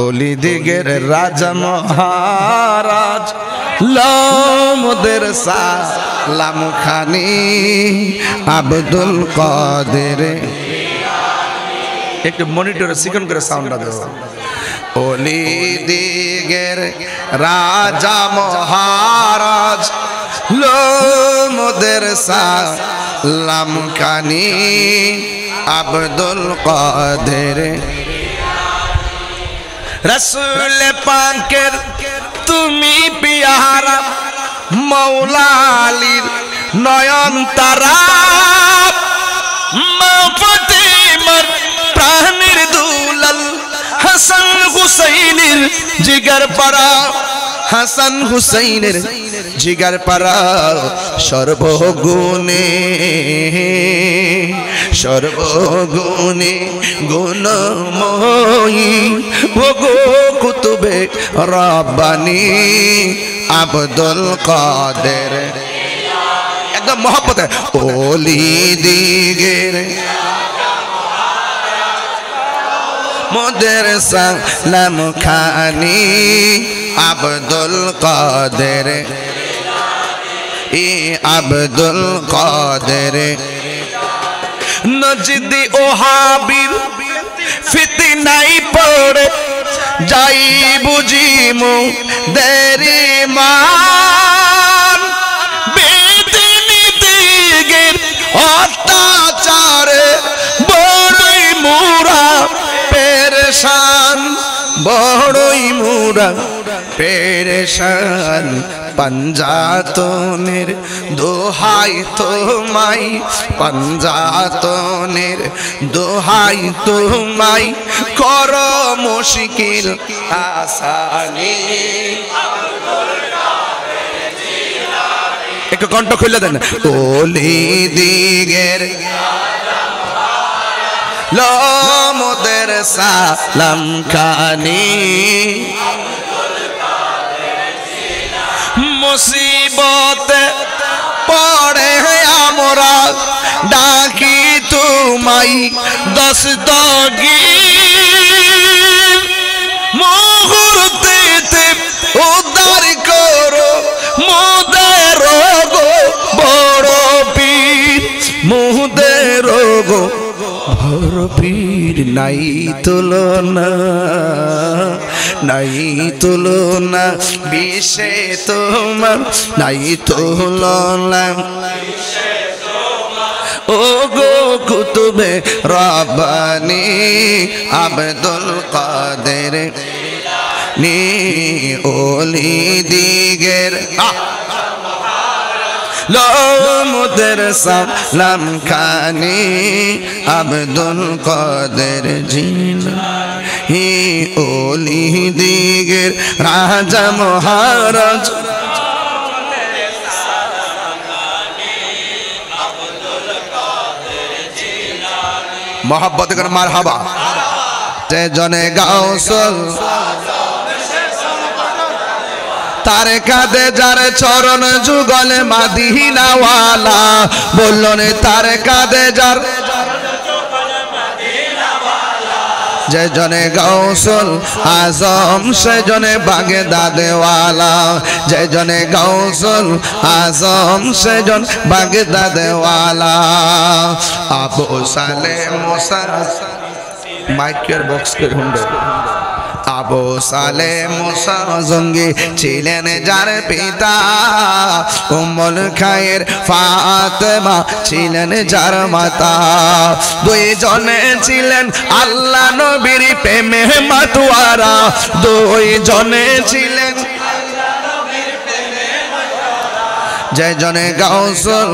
ওলি দিগের রাজা মহারাজ লমদের সালাম খানি আব্দুল কাদের। একটু মনিটরে সিকন করে সাউন্ডটা দাও। ওলি দিগের রাজা মহারাজ লমদের সালাম খানি আব্দুল কাদের। রসুল পাকের তুমি পিয়ারা মৌলা আলীর নয়ন তারা মা ফাতিমার প্রাণের দুলাল হাসান হুসাইনের জিগার পারা হাসান হুসাইনের জিগার পারা সর্বগুণে সর্বগুণে গুণময়ী ওগো কুতুবে রব্বানি আব্দুল কাদের। একদম মহব্বতে ওলি দিগের মোদের সালাম খানি আব্দুল কাদের ই আব্দুল কাদের। নজদি ওহাবির ফিতনাই পড়ে যাই বুঝিমু দেরি মান বেদিনী দিগের অত্যাচারে বড়ই মুরা পেরেশান বড়ই মুরা পেরেশান। পঞ্জাতনের দোহাই তোমায় পঞ্জাতনের দোহাই তোমায় কর মুশকিল আসানি। একটু কণ্ঠ খুলে দেন। ওলি দিগের লমদের সালাম খানি মুসিবতে পড়ে আমরা ডাকি তোমায় দস্তগীর মুহূর্তে উদ্ধার করো মোদের গো বড় পীর মোদের গো বড় পীর। নাই তুলনা নাই তুলনা বিশ্বে তোমার নাই তুলনা ও গো কুতুবে রব্বানি আব্দুল কাদের নি ওলি দিগের লমদের সালাম খানি আব্দুল কাদের জিলানী ওলি দিগের রাজা মহারাজ মোহাব্বতে করে মারহাবা। যে জনে গাউসুল তার কাঁধে যার চরণ যুগলে মাদিনাওয়ালা বললেন তার কাঁধে যার যে জনে গাউসুল আজম সে জনে বাগদাদেওয়ালা যে জনে গাউসুল আজম সে জন বাগদাদেওয়ালা। আবু সালে মুসা মাইকের বক্স করে হুন্ডে আবু সালে মুসা জঙ্গি ছিলেন যার পিতা উম্মুল খায়ের ফাতেমা ছিলেন যার মাতা। দুই জনে ছিলেন আল্লাহ নবীর প্রেমে মাতোয়ারা দুই জনে ছিলেন যে জনে গাউসুল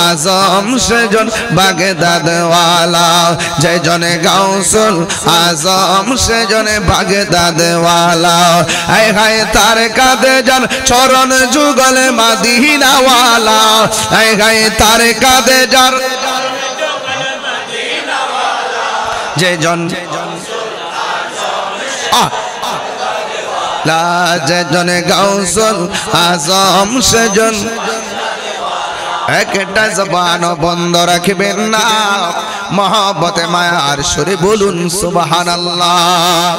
আজম সে জন বাগদাদওয়ালা যে জনে গাউসুল আজম সে জনে বাগদাদওয়ালা। আয় হায় তার কাঁধে যান চরণ যুগলে মাদিনাওয়ালা আয় হায় তার কাঁধে যার যে জন যে জনে গাউসুল আজম সে জন একটা জবান বন্ধ রাখবেন না মহব্বতে মায়ার সুরে বলুন সুবহানাল্লাহ।